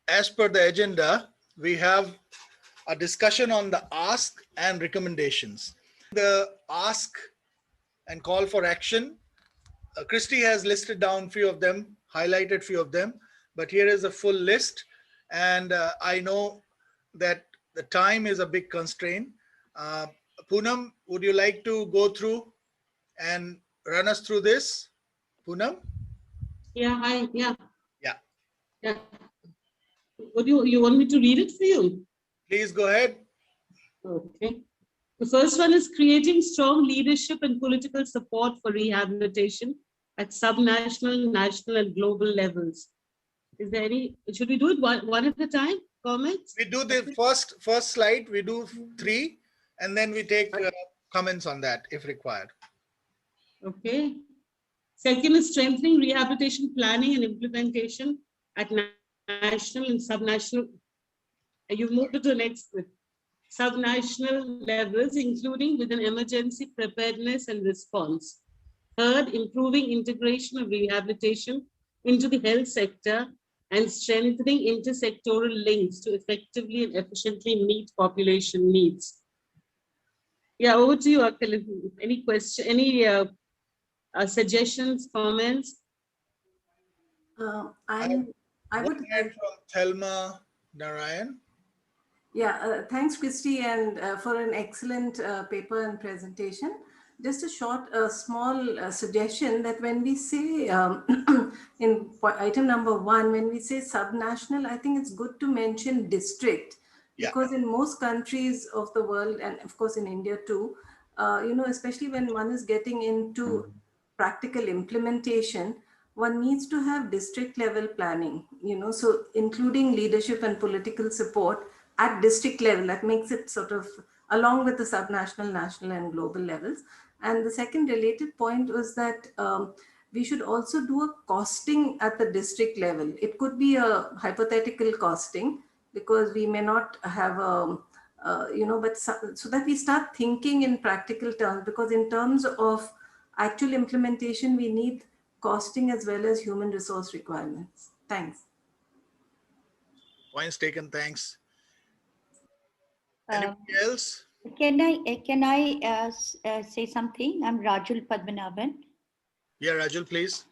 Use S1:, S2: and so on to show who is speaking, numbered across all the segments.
S1: as per the agenda, we have a discussion on the ask and recommendations. The ask and call for action. Christy has listed down few of them, highlighted few of them, but here is a full list. And I know that the time is a big constraint. Poonam, would you like to go through and run us through this? Poonam?
S2: Yeah, hi. Yeah.
S1: Yeah.
S2: Yeah. What do you want me to read it for you?
S1: Please go ahead.
S2: Okay. The first one is creating strong leadership and political support for rehabilitation at subnational, national, and global levels. Is there any? Should we do it one at a time? Comments?
S1: We do the first slide. We do 3, and then we take comments on that if required.
S2: Okay. Second is strengthening rehabilitation planning and implementation at national and subnational. You move to the next subnational levels, including with an emergency preparedness and response. Third, improving integration of rehabilitation into the health sector and strengthening intersectoral links to effectively and efficiently meet population needs. Yeah, over to you, Akhil. Any question, any suggestions, comments?
S1: I would like from Thelma Narayan.
S3: Yeah, thanks, Christy, and for an excellent paper and presentation. Just a short, small suggestion that when we say in item number 1, when we say subnational, I think it's good to mention district, because in most countries of the world, and of course in India too, especially when one is getting into practical implementation, one needs to have district level planning, so including leadership and political support at district level. That makes it sort of along with the subnational, national, and global levels. And the second related point was that we should also do a costing at the district level. It could be a hypothetical costing because we may not have but so that we start thinking in practical terms, because in terms of actual implementation, we need costing as well as human resource requirements. Thanks.
S1: Points taken. Thanks. Anybody else?
S4: Can I say something? I'm Rajul Padmanabhan.
S1: Yeah, Rajul, please.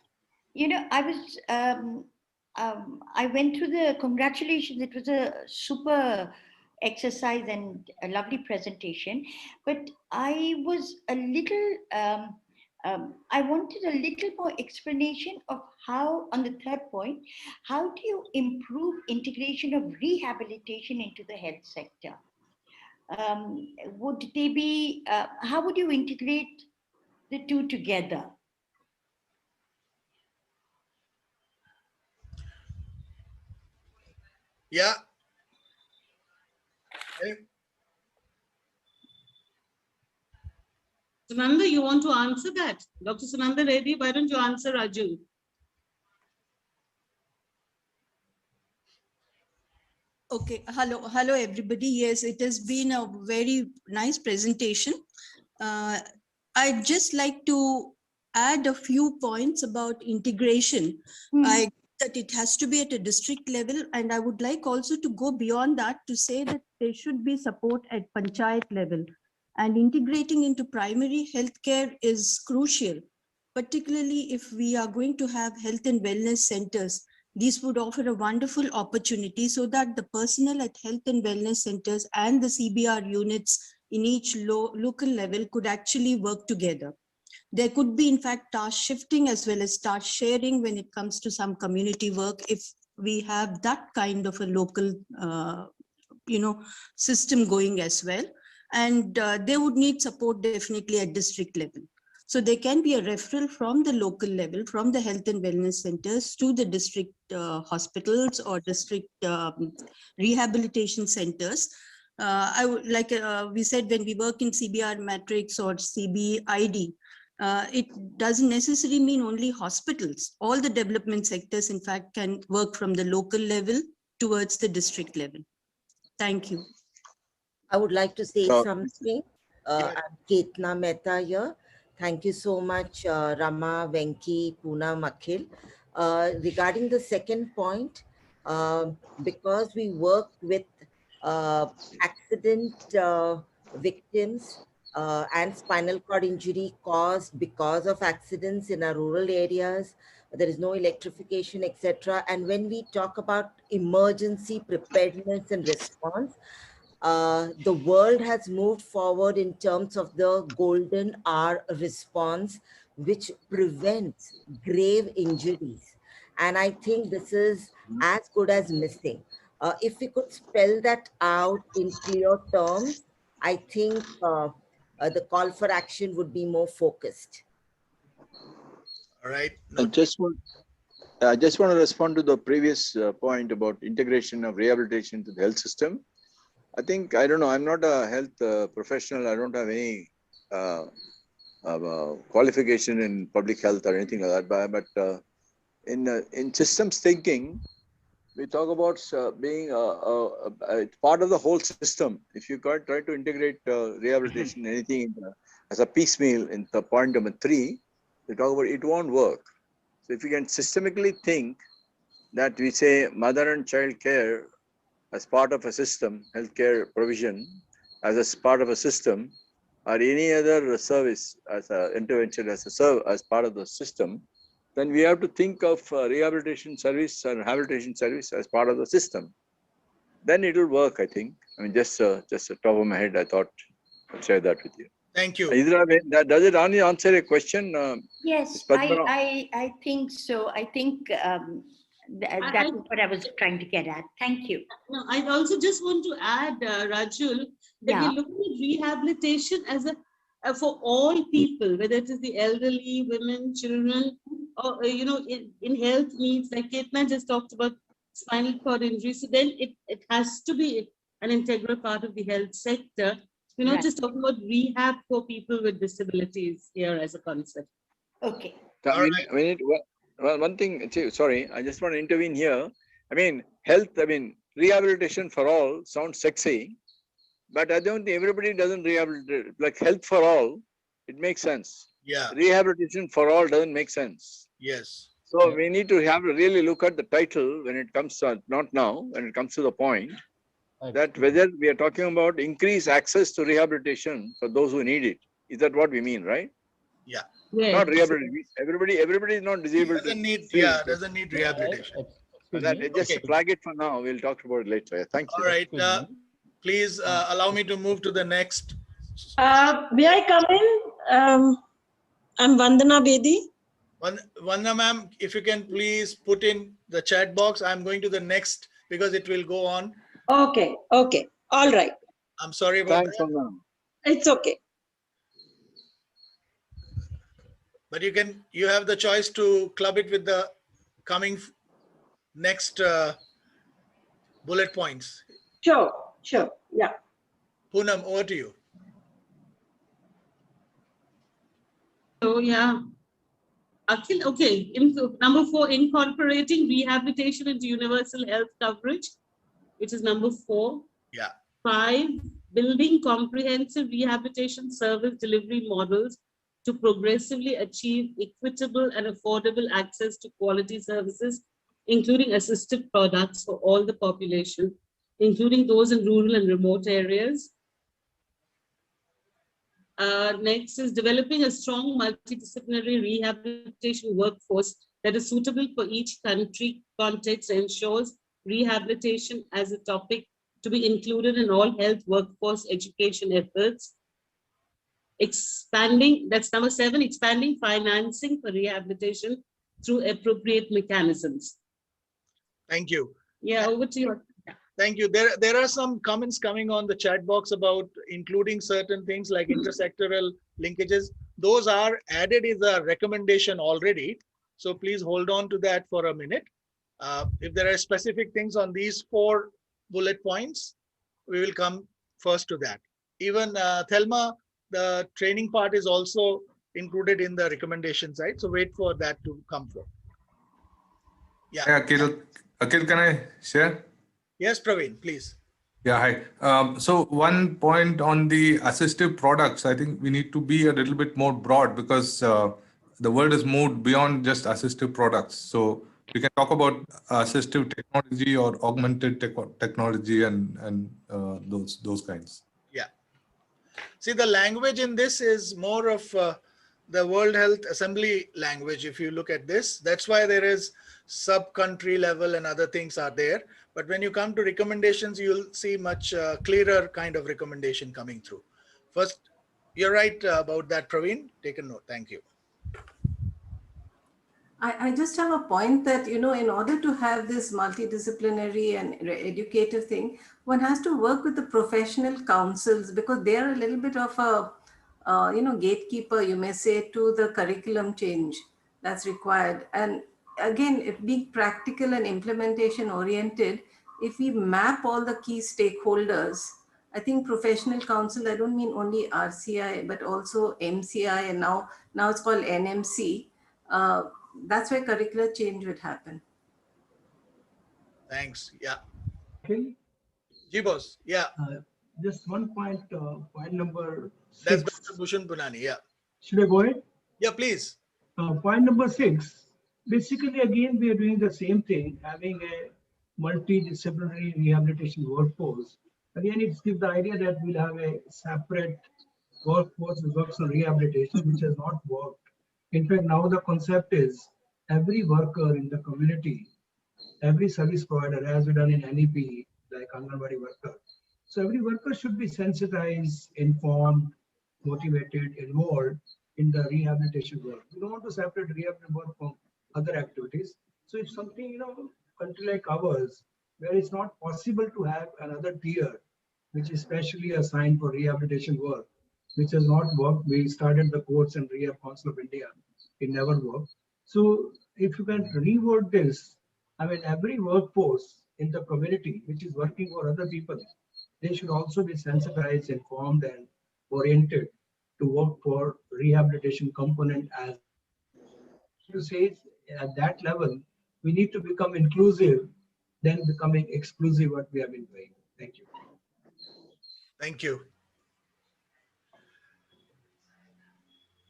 S4: I went through the congratulations. It was a super exercise and a lovely presentation, but I was a little. I wanted a little more explanation of how, on the third point, how do you improve integration of rehabilitation into the health sector? Would they be, how would you integrate the two together?
S1: Yeah.
S2: Sunanda, you want to answer that? Dr. Sunanda Reddy, why don't you answer Raju?
S5: Okay, hello everybody. Yes, it has been a very nice presentation. I'd just like to add a few points about integration. I that it has to be at a district level, and I would like also to go beyond that to say that there should be support at panchayat level, and integrating into primary healthcare is crucial, particularly if we are going to have health and wellness centers. These would offer a wonderful opportunity so that the personnel at health and wellness centers and the CBR units in each local level could actually work together. There could be, in fact, task shifting as well as task sharing when it comes to some community work, if we have that kind of a local, system going as well. And they would need support definitely at district level. So there can be a referral from the local level, from the health and wellness centers to the district hospitals or district rehabilitation centers. I would like, we said when we work in CBR matrix or CBID, it doesn't necessarily mean only hospitals. All the development sectors, in fact, can work from the local level towards the district level. Thank you.
S6: I would like to say something. I'm Ketna Mehta here. Thank you so much, Rama, Venki, Poonam, Akhil. Regarding the second point, because we work with accident victims and spinal cord injury caused because of accidents in our rural areas. There is no electrification, etc. And when we talk about emergency preparedness and response, the world has moved forward in terms of the golden hour response, which prevents grave injuries. And I think this is as good as missing. If we could spell that out in clear terms, I think the call for action would be more focused.
S1: All right.
S7: I just want to respond to the previous point about integration of rehabilitation to the health system. I think, I don't know, I'm not a health professional. I don't have any qualification in public health or anything like that. But in systems thinking, we talk about being part of the whole system. If you try to integrate rehabilitation, anything as a piecemeal in the point number 3, we talk about it won't work. So if you can systemically think that we say mother and child care as part of a system, healthcare provision as a part of a system, or any other service as an intervention as part of the system, then we have to think of rehabilitation service and rehabilitation service as part of the system. Then it will work, I think. I mean, just the top of my head, I thought I'd share that with you.
S1: Thank you.
S7: Does it only answer a question?
S4: Yes, I think so. I think that is what I was trying to get at. Thank you.
S2: No, I also just want to add, Rajul, that we're looking at rehabilitation as for all people, whether it is the elderly, women, children, or in health needs, like Ketna just talked about spinal cord injury. So then it has to be an integral part of the health sector. We're not just talking about rehab for people with disabilities here as a concept.
S4: Okay.
S7: One thing, sorry, I just want to intervene here. I mean, rehabilitation for all sounds sexy, but I don't think everybody doesn't rehabilitate. Like health for all, it makes sense.
S1: Yeah.
S7: Rehabilitation for all doesn't make sense.
S1: Yes.
S7: So we need to really look at the title when it comes to, not now, when it comes to the point, that whether we are talking about increased access to rehabilitation for those who need it. Is that what we mean, right?
S1: Yeah.
S7: Not rehabilitation. Everybody is not disabled.
S1: Doesn't need rehabilitation.
S7: Just flag it for now. We'll talk about it later. Thank you.
S1: All right. Please allow me to move to the next.
S8: May I come in? I'm Vandana Bedi.
S1: Vandana ma'am, if you can please put in the chat box. I'm going to the next because it will go on.
S8: Okay. All right.
S1: I'm sorry about
S7: Thanks,
S1: that.
S7: Vandana.
S8: It's okay.
S1: But you have the choice to club it with the coming next bullet points.
S8: Sure. Yeah.
S1: Poonam, over to you.
S2: So Akhil, okay. Number 4, incorporating rehabilitation into universal health coverage, which is number 4.
S1: Yeah.
S2: 5, building comprehensive rehabilitation service delivery models to progressively achieve equitable and affordable access to quality services, including assistive products for all the population, including those in rural and remote areas. Next is developing a strong multidisciplinary rehabilitation workforce that is suitable for each country context, ensures rehabilitation as a topic to be included in all health workforce education efforts. Expanding, that's number 7, expanding financing for rehabilitation through appropriate mechanisms.
S1: Thank you.
S2: Yeah, over to you.
S1: Thank you. There are some comments coming on the chat box about including certain things like intersectoral linkages. Those are added as a recommendation already. So please hold on to that for a minute. If there are specific things on these 4 bullet points, we will come first to that. Even Thelma, the training part is also included in the recommendation side. So wait for that to come forth. Yeah.
S9: Akhil, can I share?
S1: Yes, Praveen, please.
S9: Yeah, hi. So one point on the assistive products, I think we need to be a little bit more broad because the world has moved beyond just assistive products. So we can talk about assistive technology or augmented technology and those kinds.
S1: Yeah. See, the language in this is more of the World Health Assembly language. If you look at this, that's why there is sub-country level and other things are there. But when you come to recommendations, you'll see much clearer kind of recommendation coming through. First, you're right about that, Praveen. Take a note. Thank you.
S3: I just have a point that, in order to have this multidisciplinary and educative thing, one has to work with the professional councils because they're a little bit of a, gatekeeper, you may say, to the curriculum change that's required. And again, if being practical and implementation oriented, if we map all the key stakeholders, I think professional council, I don't mean only RCI, but also MCI, and now it's called NMC. That's where curricular change would happen.
S1: Thanks. Yeah.
S10: Okay.
S1: Jibos. Yeah.
S10: Just one point, point number 6.
S1: That's Dr. Bhushan Punani. Yeah.
S10: Should I go ahead?
S1: Yeah, please.
S10: Point number 6. Basically, again, we are doing the same thing, having a multidisciplinary rehabilitation workforce. Again, it's give the idea that we'll have a separate workforce that works on rehabilitation, which has not worked. In fact, now the concept is every worker in the community, every service provider, as we done in NEP, like Anganwadi worker. So every worker should be sensitized, informed, motivated, involved in the rehabilitation work. We don't want to separate rehabilitation work from other activities. So if something, country like ours, where it's not possible to have another tier, which is specially assigned for rehabilitation work, which has not worked. We started the courts and Rehab Council of India. It never worked. So if you can reword this, I mean, every workforce in the community, which is working for other people, they should also be sensitized, informed, and oriented to work for rehabilitation component. As you say, at that level, we need to become inclusive, then becoming exclusive, what we have been doing. Thank you.
S1: Thank you.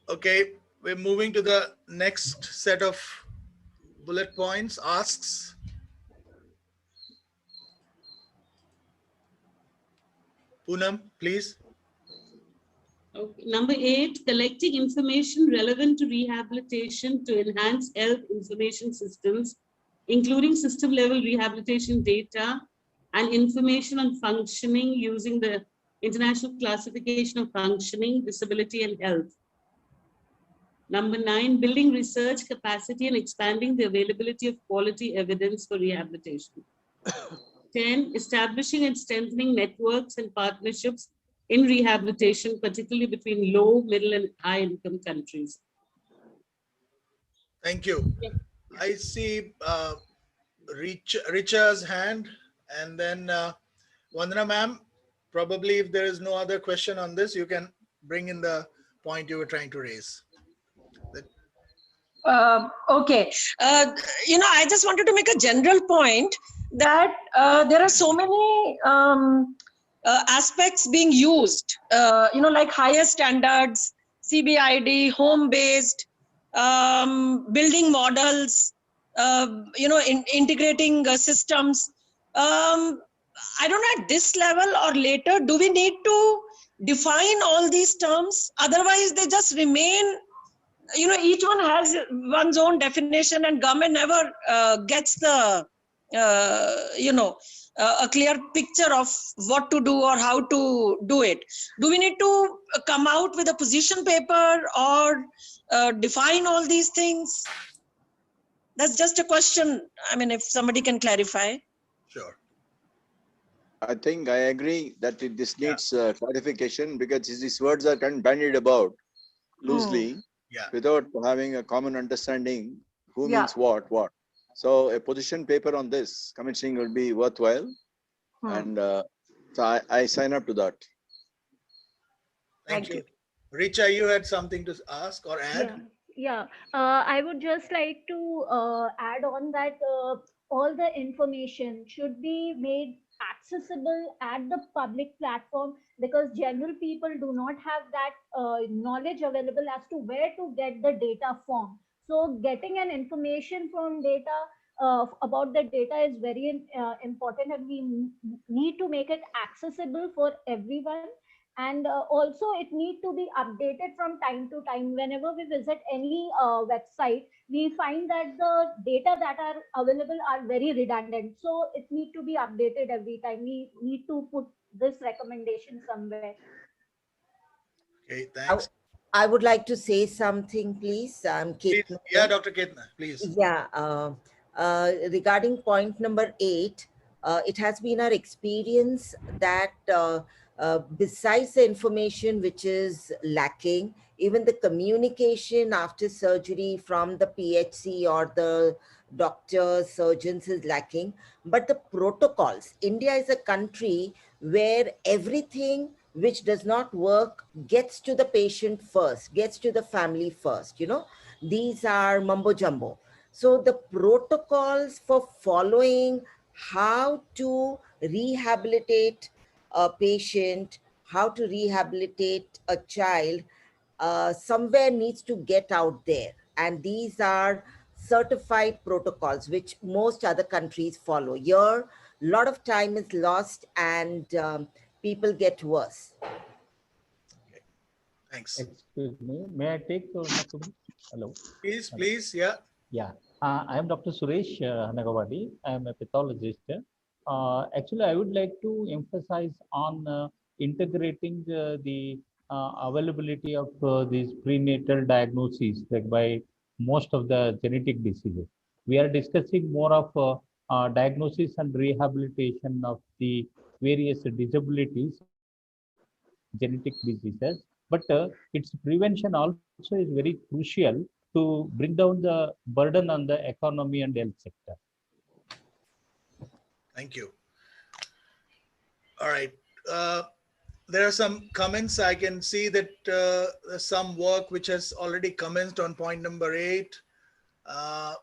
S1: Okay, we're moving to the next set of bullet points, asks. Poonam, please.
S2: Okay. Number 8, collecting information relevant to rehabilitation to enhance health information systems, including system level rehabilitation data and information on functioning using the International Classification of Functioning, Disability and Health. Number 9, building research capacity and expanding the availability of quality evidence for rehabilitation. 10, establishing and strengthening networks and partnerships in rehabilitation, particularly between low, middle, and high income countries.
S1: Thank you. I see Richa's hand, and then Vandana ma'am, probably if there is no other question on this, you can bring in the point you were trying to raise.
S8: Okay. I just wanted to make a general point that there are so many aspects being used, like higher standards, CBID, home-based, building models, integrating systems. I don't know, at this level or later, do we need to define all these terms? Otherwise, they just remain, each one has one's own definition, and government never gets the, a clear picture of what to do or how to do it. Do we need to come out with a position paper or define all these things? That's just a question. I mean, if somebody can clarify.
S1: Sure.
S7: I think I agree that this needs clarification, because these words are kind of bandied about loosely without having a common understanding who means what. So a position paper on this commissioning will be worthwhile, and so I sign up to that.
S1: Thank you. Richa, you had something to ask or add?
S11: Yeah. I would just like to add on that all the information should be made accessible at the public platform, because general people do not have that knowledge available as to where to get the data from. So getting an information from data about the data is very important, and we need to make it accessible for everyone. And also it need to be updated from time to time. Whenever we visit any website, we find that the data that are available are very redundant, so it need to be updated every time. We need to put this recommendation somewhere.
S1: Okay,
S6: I,
S1: thanks.
S6: I would like to say something, please.
S1: Please,
S6: Kate.
S1: yeah, Dr. Ketna, please.
S6: Yeah, regarding point number 8, it has been our experience that besides the information which is lacking, even the communication after surgery from the PHC or the doctors, surgeons is lacking. But the protocols, India is a country where everything which does not work gets to the patient first, gets to the family first, you know. These are mumbo jumbo. So the protocols for following how to rehabilitate a patient, how to rehabilitate a child, somewhere needs to get out there. And these are certified protocols, which most other countries follow. Here, a lot of time is lost and people get worse.
S1: Okay. Thanks.
S12: Excuse me, may I take my question? Hello.
S1: Please, please, yeah.
S12: Yeah, I am Dr. Suresh Hanagawadi. I am a pathologist. Actually, I would like to emphasize on integrating the availability of these prenatal diagnoses, like by most of the genetic diseases. We are discussing more of diagnosis and rehabilitation of the various disabilities, genetic diseases, but its prevention also is very crucial to bring down the burden on the economy and health sector.
S1: Thank you. All right. There are some comments. I can see that there's some work which has already commenced on point number 8. All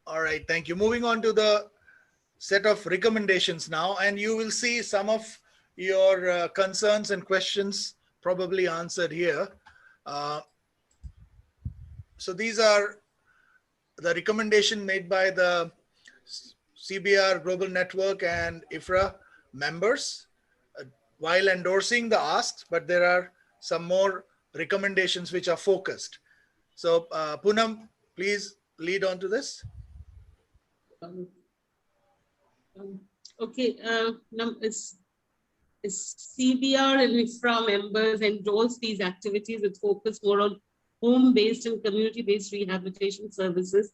S1: right. Thank you. Moving on to the set of recommendations now, and you will see some of your concerns and questions probably answered here. So these are the recommendation made by the CBR Global Network and IFRA members while endorsing the asks, but there are some more recommendations which are focused. So Poonam, please lead on to this.
S2: Okay, CBR and IFRA members endorse these activities with focus more on home-based and community-based rehabilitation services,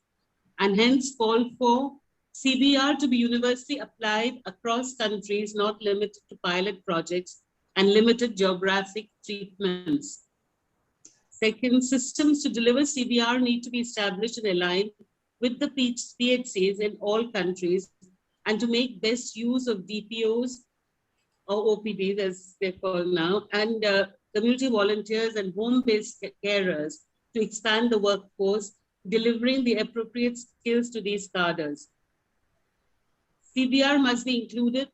S2: and hence call for CBR to be universally applied across countries, not limited to pilot projects and limited geographic treatments. Second, systems to deliver CBR need to be established and aligned with the PHCs in all countries, and to make best use of DPOs or OPDs as they're called now, and community volunteers and home-based carers to expand the workforce, delivering the appropriate skills to these cadres. CBR must be included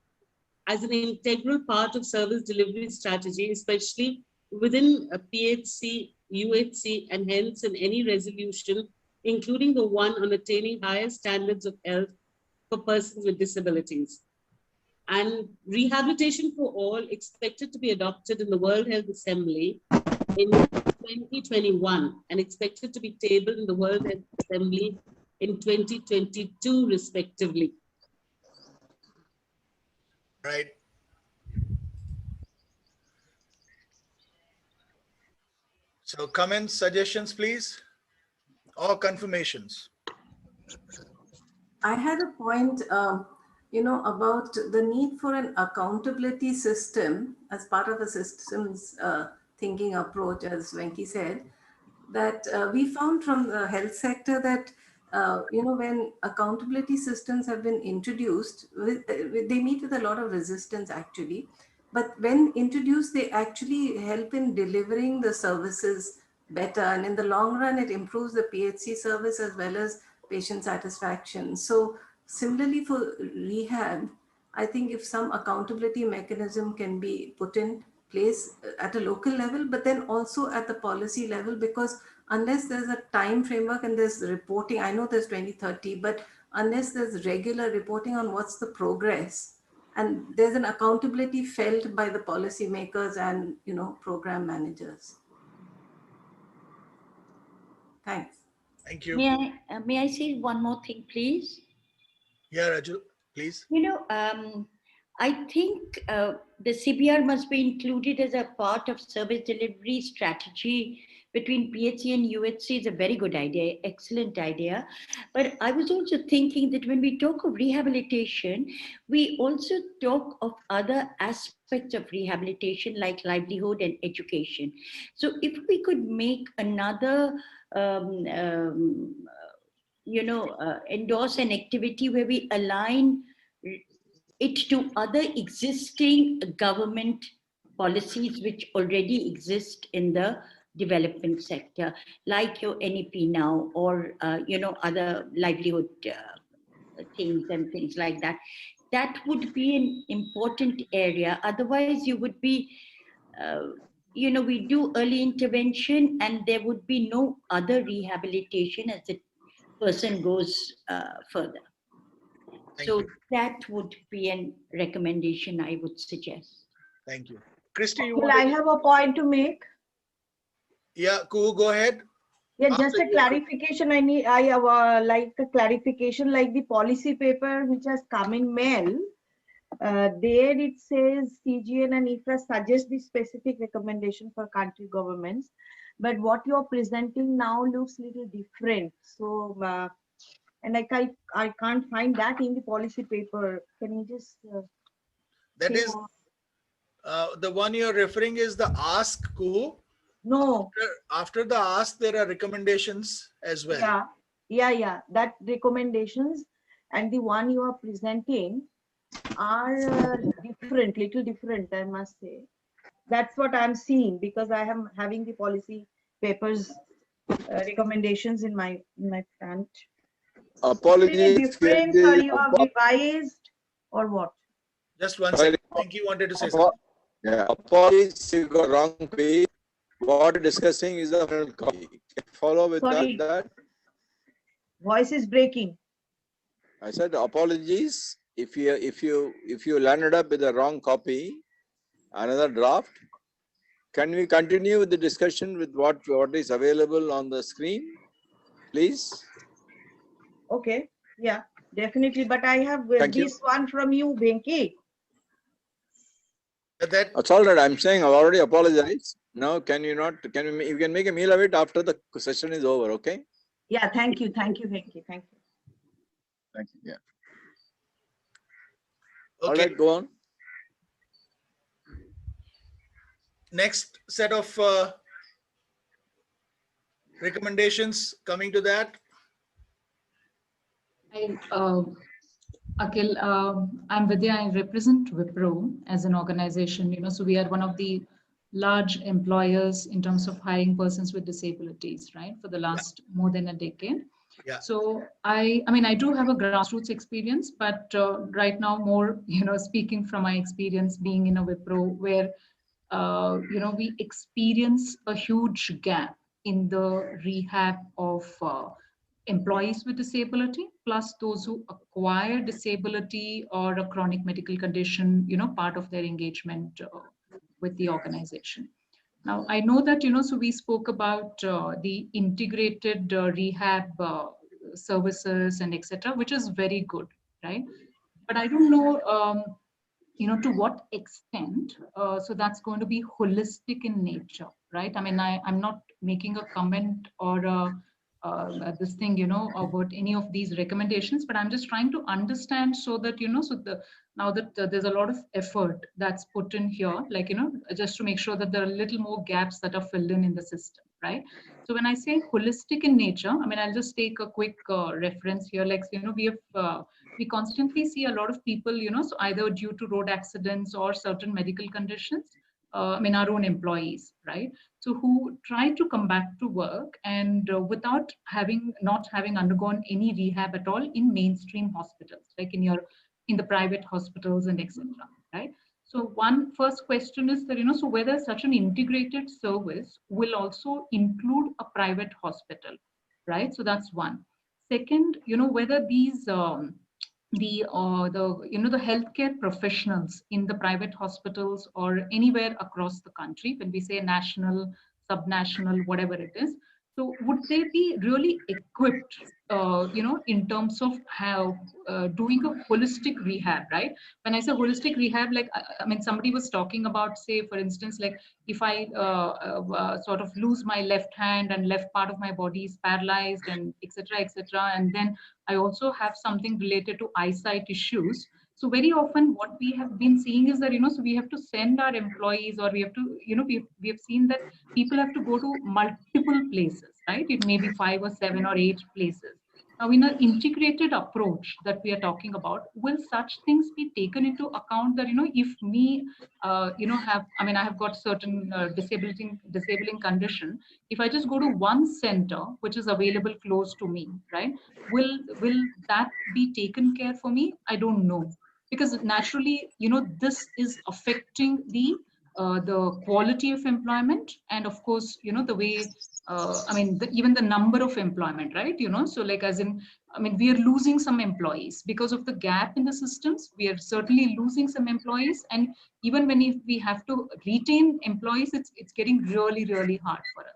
S2: as an integral part of service delivery strategy, especially within a PHC, UHC, and hence in any resolution, including the one on attaining higher standards of health for persons with disabilities. And rehabilitation for all expected to be adopted in the World Health Assembly in 2021 and expected to be tabled in the World Health Assembly in 2022 respectively.
S1: Right. So comments, suggestions, please, or confirmations.
S3: I had a point, about the need for an accountability system as part of a systems thinking approach, as Venki said, that we found from the health sector that, when accountability systems have been introduced, they meet with a lot of resistance actually. But when introduced, they actually help in delivering the services better. And in the long run, it improves the PHC service as well as patient satisfaction. So similarly for rehab, I think if some accountability mechanism can be put in place at a local level, but then also at the policy level, because unless there's a time framework and there's reporting, I know there's 2030, but unless there's regular reporting on what's the progress, and there's an accountability felt by the policymakers and, you know, program managers. Thanks.
S1: Thank you.
S4: May I say one more thing, please?
S1: Yeah, Raju, please.
S4: You know, I think the CBR must be included as a part of service delivery strategy between PHC and UHC is a very good idea, excellent idea. But I was also thinking that when we talk of rehabilitation, we also talk of other aspects of rehabilitation like livelihood and education. So if we could make another, endorse an activity where we align it to other existing government policies which already exist in the development sector, like your NEP now, or other livelihood things and things like that. That would be an important area. Otherwise, you would be, we do early intervention, and there would be no other rehabilitation as the person goes further. So that would be a recommendation I would suggest.
S1: Thank you. Christy, you
S13: Well,
S1: want
S13: I have a point to make.
S1: Yeah, Kuhu, go ahead.
S13: Yeah, just a clarification. I have like a clarification, like the policy paper which has come in mail. There it says CGN and IFRA suggest the specific recommendation for country governments, but what you are presenting now looks a little different. So, and I can't find that in the policy paper. Can you just?
S1: That is the one you're referring is the ask, Kuhu.
S13: No.
S1: After the ask, there are recommendations as well.
S13: Yeah. That recommendations and the one you are presenting are different, little different, I must say. That's what I'm seeing because I am having the policy papers recommendations in my front.
S7: Apologies.
S13: Different, or you have revised or what?
S1: Just one second. I think you wanted to say something.
S7: Yeah, apologies, you got wrong page. What we're discussing is the final copy. Follow with that.
S13: Voice is breaking.
S7: I said apologies if you landed up with the wrong copy, another draft. Can we continue with the discussion with what is available on the screen, please?
S13: Okay, yeah, definitely. But I have this one from you, Venki.
S7: That's all right. I'm saying I've already apologized. Now, you can make a meal of it after the session is over, okay?
S13: Yeah, thank you, Venki. Thank you.
S7: Thank you. Yeah.
S1: Okay.
S7: All right, go on.
S1: Next set of recommendations coming to that.
S14: Akhil, I'm Vidya. I represent Wipro as an organization. So we are one of the large employers in terms of hiring persons with disabilities, right? For the last more than a decade.
S1: Yeah.
S14: So I do have a grassroots experience, but right now more, speaking from my experience being in a Wipro where, we experience a huge gap in the rehab of employees with disability, plus those who acquire disability or a chronic medical condition, part of their engagement with the organization. Now, I know that, so we spoke about the integrated rehab services and etc., which is very good, right? But I don't know, to what extent, so that's going to be holistic in nature, right? I'm not making a comment or this thing, about any of these recommendations, but I'm just trying to understand so that, now that there's a lot of effort that's put in here, like, just to make sure that there are a little more gaps that are filled in the system, right? So when I say holistic in nature, I'll just take a quick reference here, like, we constantly see a lot of people, so either due to road accidents or certain medical conditions, our own employees, right? So who try to come back to work and without not having undergone any rehab at all in mainstream hospitals, like in the private hospitals and etc., right? So first question is that, so whether such an integrated service will also include a private hospital, right? So that's one. Second, whether these the healthcare professionals in the private hospitals or anywhere across the country, when we say national, subnational, whatever it is, so would they be really equipped, in terms of how doing a holistic rehab, right? When I say holistic rehab, like, I mean, somebody was talking about, say, for instance, like if I sort of lose my left hand and left part of my body is paralyzed and etc., and then I also have something related to eyesight issues. So very often what we have been seeing is that, so we have to send our employees, or we have to, we have seen that people have to go to multiple places, right? It may be 5 or 7 or 8 places. Now, in an integrated approach that we are talking about, will such things be taken into account that, if me, I have got certain disabling condition, if I just go to one center, which is available close to me, right? Will that be taken care for me? I don't know. Because naturally, this is affecting the quality of employment, and of course, the way, even the number of employment, right? So like, as in, we are losing some employees because of the gap in the systems. We are certainly losing some employees, and even when we have to retain employees, it's getting really, really hard for us.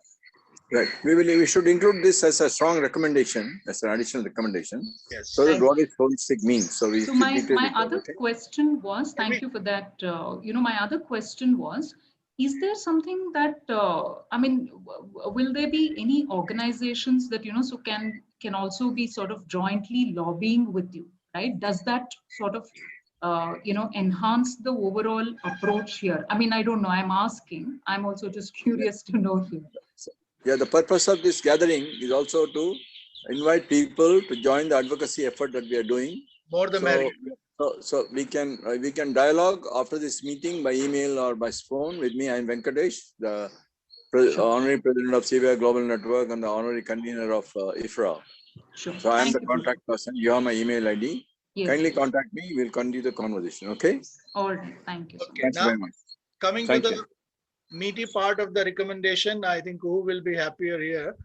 S7: Right. We should include this as a strong recommendation, as an additional recommendation.
S1: Yes.
S7: So that what is holistic means. So
S14: my other question was, thank you for that. My other question was, is there something that, will there be any organizations that, so can also be sort of jointly lobbying with you, right? Does that sort of, enhance the overall approach here? I don't know, I'm asking. I'm also just curious to know here.
S7: Yeah, the purpose of this gathering is also to invite people to join the advocacy effort that we are doing.
S1: More the merrier.
S7: So we can dialogue after this meeting by email or by phone with me. I'm Venkatesh, the honorary president of CBI Global Network and the honorary convener of IFRA.
S14: Sure.
S7: So I am the contact person. You have my email ID.
S14: Yes.
S7: Kindly contact me. We'll continue the conversation. Okay.
S14: All right. Thank you.
S1: Okay.
S7: Thanks
S1: Now,
S7: very much.
S1: coming to the meaty part of the recommendation, I think who will be happier here.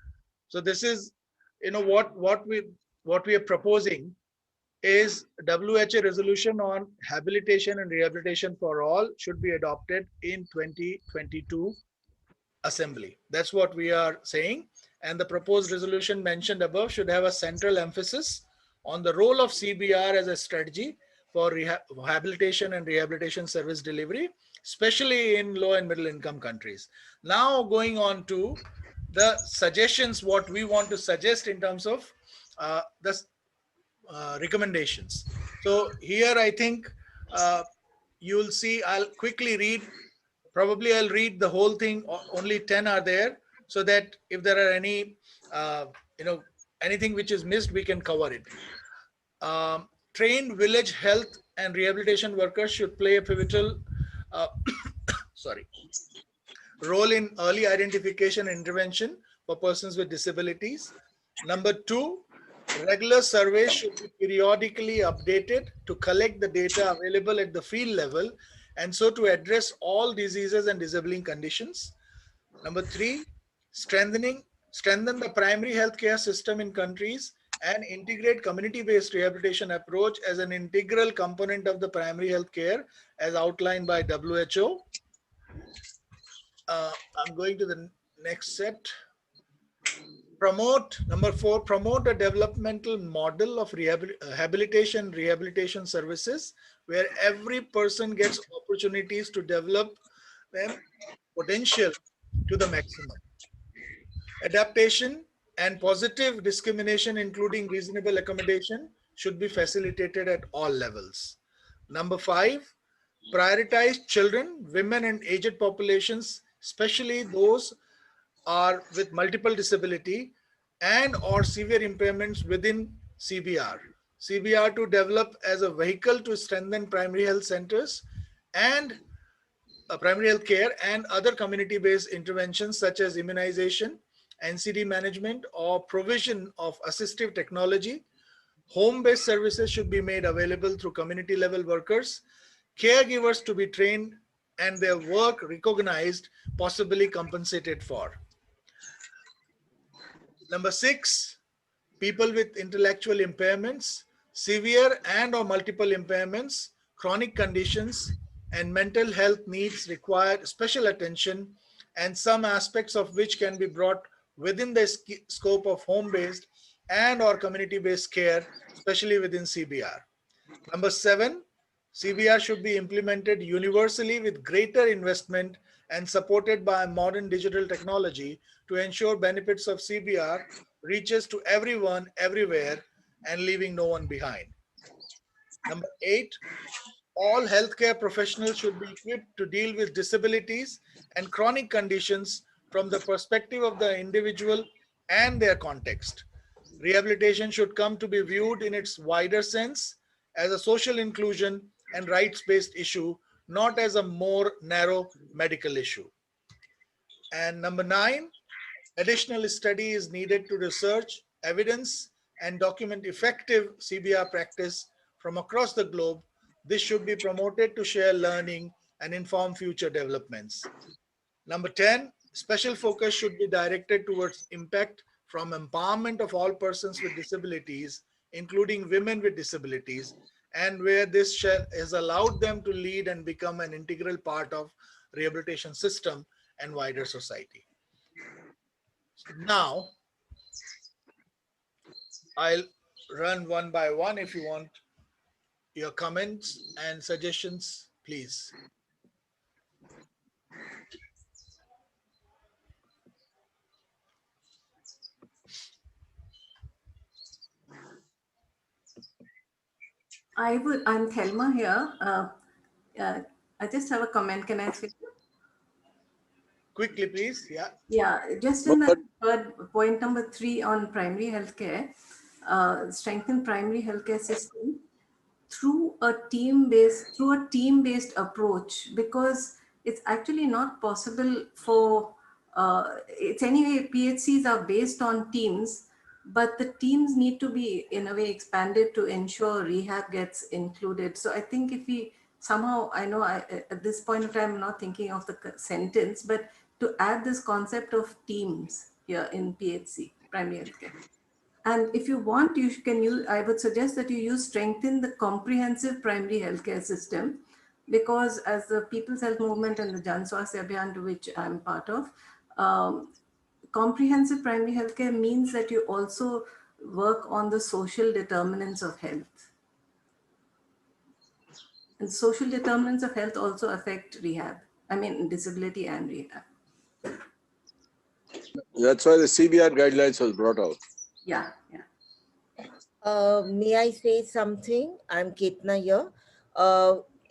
S1: So this is, what we are proposing is WHO resolution on habilitation and rehabilitation for all should be adopted in 2022 assembly. That's what we are saying. And the proposed resolution mentioned above should have a central emphasis on the role of CBR as a strategy for rehabilitation and rehabilitation service delivery, especially in low and middle income countries. Now going on to the suggestions, what we want to suggest in terms of the recommendations. So here I think you'll see, I'll quickly read, probably I'll read the whole thing, only 10 are there, so that if there are any, anything which is missed, we can cover it. Trained village health and rehabilitation workers should play a pivotal role in early identification and intervention for persons with disabilities. Number 2, regular surveys should be periodically updated to collect the data available at the field level, and so to address all diseases and disabling conditions. Number 3, strengthen the primary healthcare system in countries and integrate community-based rehabilitation approach as an integral component of the primary health care as outlined by WHO. I'm going to the next set. Number 4, promote a developmental model of rehabilitation services where every person gets opportunities to develop their potential to the maximum. Adaptation and positive discrimination, including reasonable accommodation, should be facilitated at all levels. Number 5, prioritize children, women, and aged populations, especially those are with multiple disability and or severe impairments within CBR. CBR to develop as a vehicle to strengthen primary health centers and primary health care and other community-based interventions such as immunization, NCD management, or provision of assistive technology. Home-based services should be made available through community-level workers, caregivers to be trained and their work recognized, possibly compensated for. Number 6, people with intellectual impairments, severe and or multiple impairments, chronic conditions, and mental health needs require special attention, and some aspects of which can be brought within the scope of home-based and or community-based care, especially within CBR. Number 7, CBR should be implemented universally with greater investment and supported by modern digital technology to ensure benefits of CBR reaches to everyone, everywhere, and leaving no one behind. Number 8, all healthcare professionals should be equipped to deal with disabilities and chronic conditions from the perspective of the individual and their context. Rehabilitation should come to be viewed in its wider sense as a social inclusion and rights-based issue, not as a more narrow medical issue. And number 9, additional study is needed to research, evidence, and document effective CBR practice from across the globe. This should be promoted to share learning and inform future developments. Number 10, special focus should be directed towards impact from empowerment of all persons with disabilities, including women with disabilities, and where this has allowed them to lead and become an integral part of rehabilitation system and wider society. Now, I'll run one by one. If you want your comments and suggestions, please.
S3: I'm Thelma here. I just have a comment. Can I say?
S1: Quickly, please. Yeah.
S3: Yeah, just in the third point, number 3 on primary healthcare, strengthen primary healthcare system through a team-based approach, because it's actually not possible for it's anyway, PHCs are based on teams, but the teams need to be in a way expanded to ensure rehab gets included. So I think if we somehow, I know at this point of time I'm not thinking of the sentence, but to add this concept of teams here in PHC, primary healthcare. And if you want, you can use, I would suggest that you use strengthen the comprehensive primary healthcare system, because as the People's Health Movement and the Jan Swasthya Abhiyan, to which I'm part of, comprehensive primary healthcare means that you also work on the social determinants of health. And social determinants of health also affect rehab. I mean, disability and rehab.
S7: That's why the CBR guidelines was brought out.
S3: Yeah.
S6: May I say something? I'm Ketna here.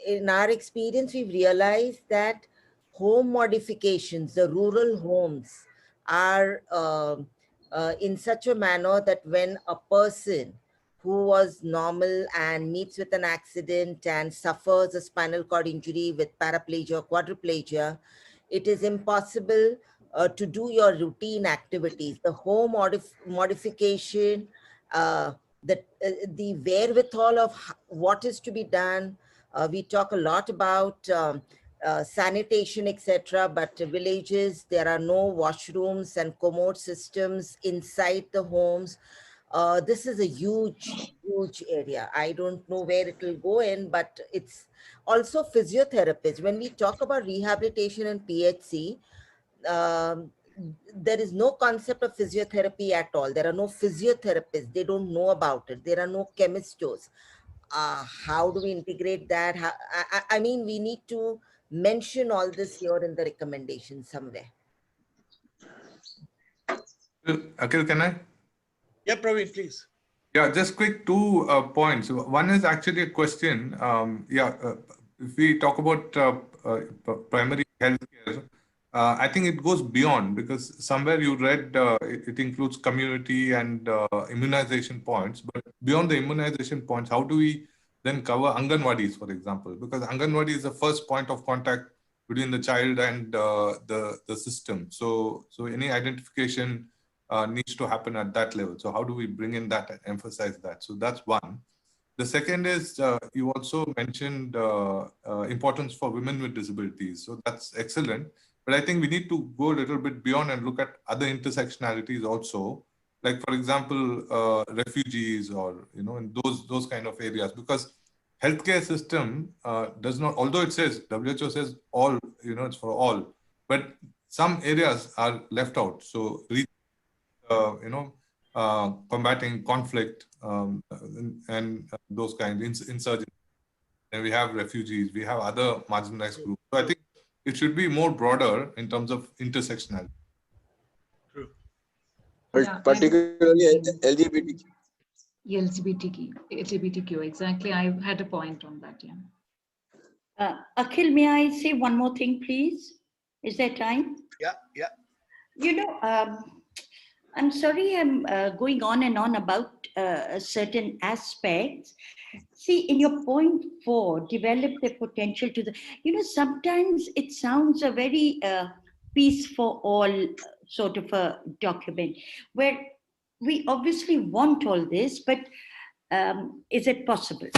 S6: In our experience, we've realized that home modifications, the rural homes, are in such a manner that when a person who was normal and meets with an accident and suffers a spinal cord injury with paraplegia or quadriplegia, it is impossible to do your routine activities. The home modification, the wherewithal of what is to be done. We talk a lot about sanitation, etc. But villages, there are no washrooms and commode systems inside the homes. This is a huge area. I don't know where it will go in, but it's also physiotherapists. When we talk about rehabilitation and PHC, there is no concept of physiotherapy at all. There are no physiotherapists. They don't know about it. There are no chemistos. How do we integrate that? I mean, we need to mention all this here in the recommendation somewhere.
S9: Akhil, can I?
S1: Yeah, Praveen, please.
S9: Yeah, just quick 2 points. One is actually a question. If we talk about primary healthcare, I think it goes beyond, because somewhere you read it includes community and immunization points. But beyond the immunization points, how do we then cover Anganwadis, for example? Because Anganwadi is the first point of contact between the child and the system. So any identification needs to happen at that level. So how do we bring in that and emphasize that? So that's one. The second is you also mentioned importance for women with disabilities. So that's excellent. But I think we need to go a little bit beyond and look at other intersectionalities also. like for example, refugees or in those kind of areas, because healthcare system does not, although it says WHO says all, it's for all, but some areas are left out. So combating conflict and those kinds, insurgency. And we have refugees, we have other marginalized groups. So I think it should be more broader in terms of intersectionality.
S1: True.
S14: Yeah,
S7: Particularly LGBTQ.
S14: LGBTQ, exactly. I had a point on that, yeah.
S4: Akhil, may I say one more thing, please? Is there time?
S1: Yeah.
S4: I'm sorry I'm going on and on about certain aspects. See, in your point 4, develop the potential to the, sometimes it sounds a very peace for all sort of a document where we obviously want all this, but is it possible?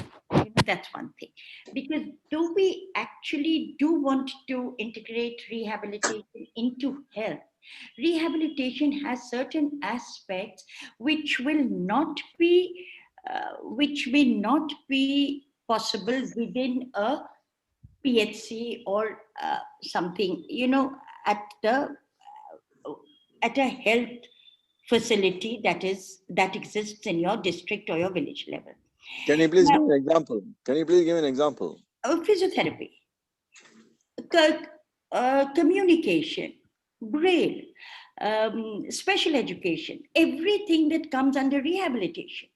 S4: That's one thing. Because do we actually want to integrate rehabilitation into health? Rehabilitation has certain aspects which will not be possible within a PHC or something, at a health facility that exists in your district or your village level.
S7: Can you please give an example? Can you please give an example?
S4: Physiotherapy, communication, braille, special education, everything that comes under rehabilitation.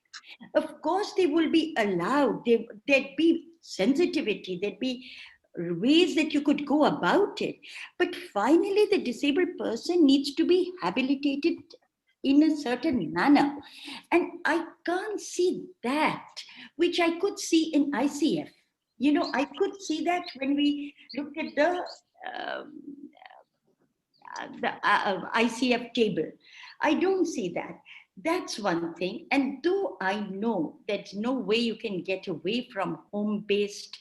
S4: Of course, they will be allowed, there'd be sensitivity, there'd be ways that you could go about it. But finally, the disabled person needs to be habilitated in a certain manner. And I can't see that, which I could see in ICF. I could see that when we looked at the ICF table. I don't see that. That's one thing. And though I know there's no way you can get away from home-based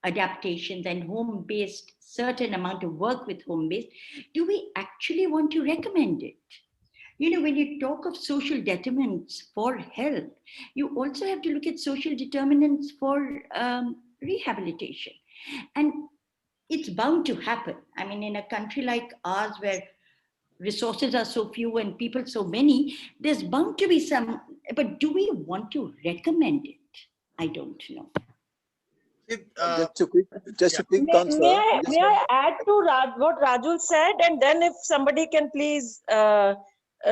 S4: adaptations and home-based, certain amount of work with home-based, do we actually want to recommend it? When you talk of social determinants for health, you also have to look at social determinants for rehabilitation. And it's bound to happen. I mean, in a country like ours where resources are so few and people so many, there's bound to be some, but do we want to recommend it? I don't know.
S7: Just a quick answer.
S8: May I add to what Rajul said, and then if somebody can please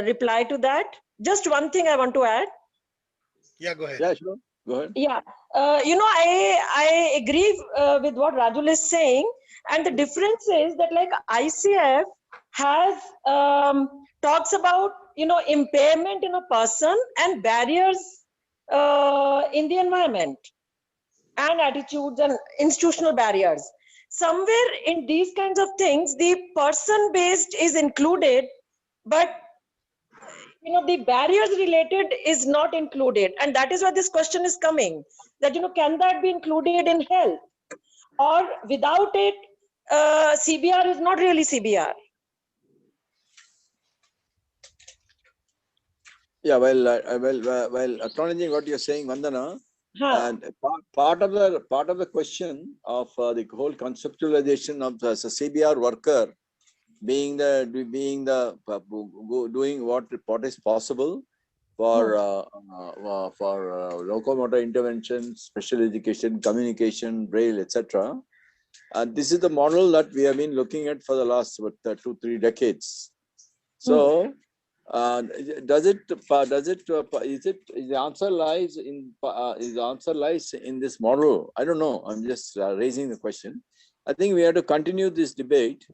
S8: reply to that. Just one thing I want to add.
S1: Yeah, go ahead.
S7: Yeah, sure. Go ahead.
S8: Yeah, I agree with what Rajul is saying, and the difference is that like ICF has talks about impairment in a person and barriers in the environment and attitudes and institutional barriers. Somewhere in these kinds of things, the person based is included, but the barriers related is not included, and that is why this question is coming, that can that be included in health, or without it CBR is not really CBR.
S7: Yeah, well, acknowledging what you're saying, Vandana, and part of the question of the whole conceptualization of the CBR worker being doing what is possible for locomotor intervention, special education, communication, braille, etc. And this is the model that we have been looking at for the last 2-3 decades. So, is the answer lies in this model? I don't know. I'm just raising the question. I think we have to continue this debate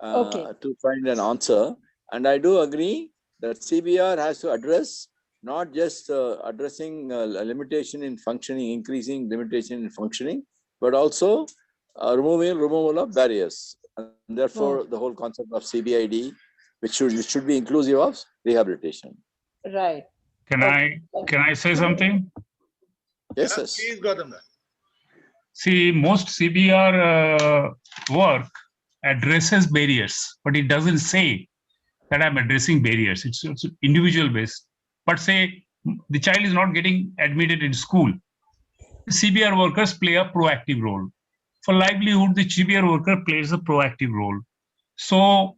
S7: to find an answer. And I do agree that CBR has to address not just addressing a limitation in functioning, increasing limitation in functioning, but also removal of barriers. And therefore, the whole concept of CBID, which should be inclusive of rehabilitation.
S8: Right.
S15: Can I say something?
S7: Yes, yes.
S1: Please, Gautam.
S15: See, most CBR work addresses barriers, but it doesn't say that I'm addressing barriers. It's individual based. but say the child is not getting admitted in school, the CBR workers play a proactive role. For livelihood, the CBR worker plays a proactive role. So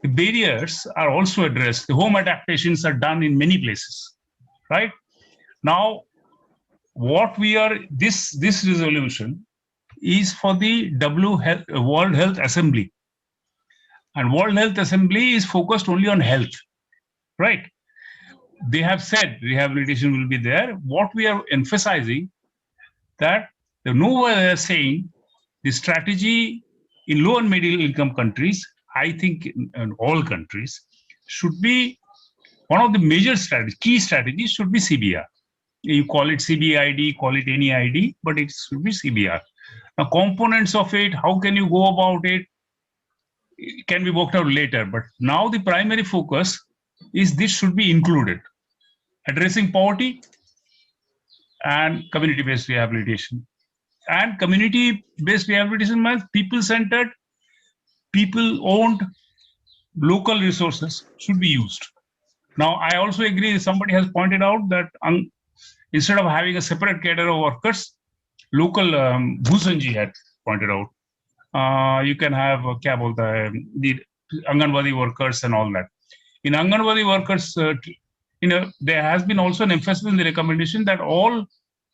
S15: the barriers are also addressed. The home adaptations are done in many places, right? Now, what we are, this resolution is for the World Health Assembly. And World Health Assembly is focused only on health, right? They have said rehabilitation will be there. What we are emphasizing that nowhere they are saying the strategy in low and middle income countries, I think in all countries, should be one of the major strategies, key strategies should be CBR. You call it CBID, call it any ID, but it should be CBR. Now, components of it, how can you go about it? It can be worked out later, but now the primary focus is this should be included. Addressing poverty and community-based rehabilitation. And community-based rehabilitation means people-centered, people-owned, local resources should be used. Now, I also agree, somebody has pointed out that instead of having a separate cadre of workers, local, Bhusanji had pointed out, you can have the Anganwadi workers and all that. In Anganwadi workers, there has been also an emphasis in the recommendation that all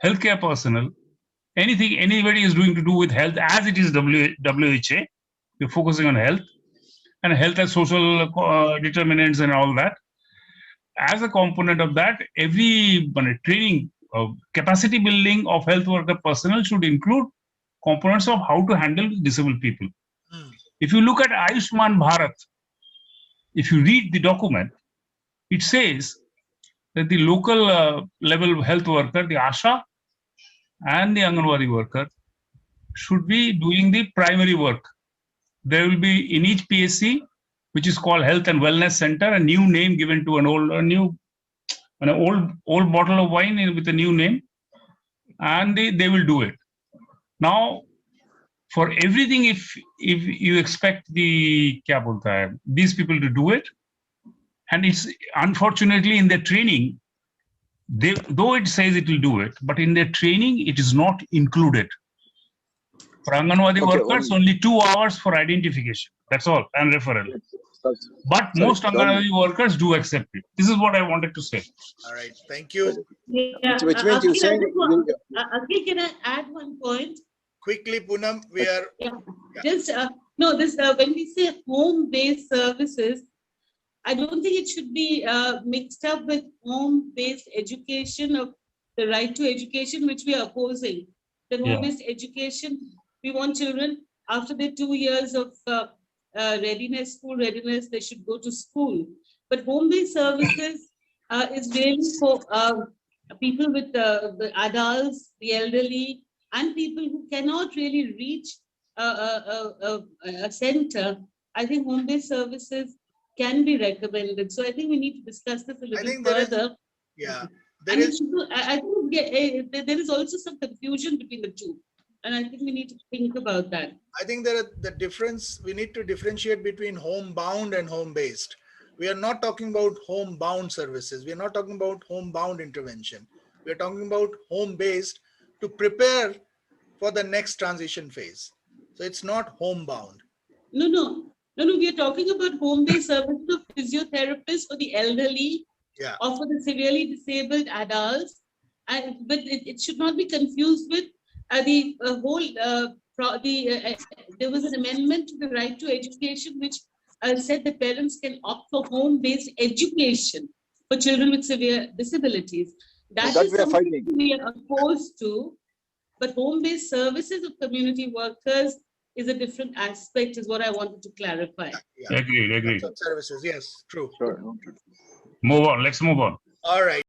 S15: healthcare personnel, anything anybody is doing to do with health, as it is WHA, we're focusing on health and health as social determinants and all that. As a component of that, every training, capacity building of health worker personnel should include components of how to handle disabled people. If you look at Ayushman Bharat, if you read the document, it says that the local level health worker, the ASHA and the Anganwadi worker should be doing the primary work. There will be in each PSC, which is called Health and Wellness Center, a new name given to an old bottle of wine with a new name, and they will do it. Now, for everything, if you expect these people to do it, and it's unfortunately in their training, though it says it will do it, but in their training, it is not included. For Anganwadi workers, only 2 hours for identification. That's all, and referral. But most Anganwadi workers do accept it. This is what I wanted to say.
S1: All right, thank you.
S2: Yeah.
S7: Which means you saying
S2: Akhil, can I add one point?
S1: Quickly, Poonam, we are.
S2: Yeah. Just no, this when we say home-based services, I don't think it should be mixed up with home-based education of the right to education, which we are opposing. The home-based education, we want children after their 2 years of readiness, school readiness, they should go to school. But home-based services is really for people with the adults, the elderly, and people who cannot really reach a center. I think home-based services can be recommended. So I think we need to discuss this a little further. I think there is also some confusion between the two. And I think we need to think about that.
S1: I think the difference, we need to differentiate between homebound and home-based. We are not talking about homebound services. We are not talking about homebound intervention. We are talking about home-based to prepare for the next transition phase. So it's not homebound.
S2: No, we are talking about home-based services of physiotherapists for the elderly or for the severely disabled adults. But it should not be confused with there was an amendment to the right to education, which said that parents can opt for home-based education for children with severe disabilities. That is something we are opposed to. But home-based services of community workers is a different aspect, is what I wanted to clarify.
S15: Agreed.
S1: Services, yes, true.
S15: Move on. Let's move on.
S1: All right.